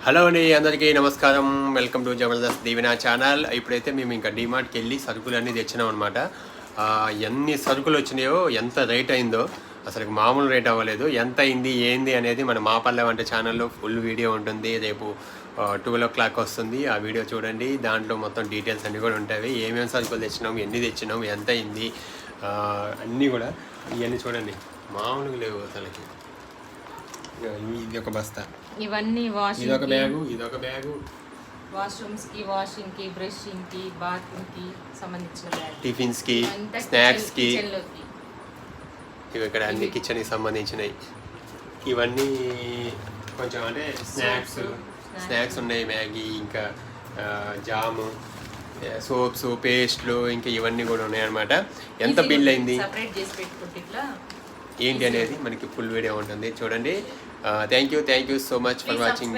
Hello అండి, అందరికీ నమస్కారం. Welcome to Jabardasth Deevena channel. ఇప్పుడైతే మేము ఇంకా డిమార్ట్కి వెళ్ళి సరుకులన్నీ తెచ్చినాం అనమాట. ఎన్ని సరుకులు వచ్చినాయో, ఎంత రేట్ అయిందో అసలు మామూలు రేట్ అవ్వలేదు. ఎంత అయింది ఏంది అనేది మన మా పల్లె వంట ఛానల్లో ఫుల్ వీడియో ఉంటుంది. రేపు 12 o'clock వస్తుంది. ఆ వీడియో చూడండి. దాంట్లో మొత్తం డీటెయిల్స్ అన్నీ కూడా ఉంటాయి. ఏమేమి సరుకులు తెచ్చినాం, ఎన్ని తెచ్చినాం, ఎంత అయింది అన్నీ కూడా ఇవన్నీ చూడండి. మామూలుగా లేవు అసలుకి. ఇది ఒక బస్తా, ఇవన్నీ ఇదొక బ్యాగు, ఇదొక బ్యాగు, వాష్రూమ్స్ కి, వాషింగ్ కి, బ్రషింగ్ కి, బాత్రూమ్ కి సంబంధించిన బ్యాగ్, టిఫిన్స్ కి, స్నాక్స్ కి. కిచెన్ లోకి. ఇవి ఇక్కడ అన్ని కిచెన్ కి సంబంధించినవి. ఇవన్నీ కొంచెం అంటే స్నాక్స్ ఉన్నాయి, మ్యాగీ, ఇంకా జాము, సోప్స్, పేస్ట్లు, ఇంకా ఇవన్నీ కూడా ఉన్నాయన్నమాట. ఎంత బిల్ అయింది సెపరేట్ చేసి పెట్టుకుంటే ఇట్లా ఏంటి అనేది మనకి ఫుల్ వీడియో ఉంటుంది చూడండి. Thank you so much for watching.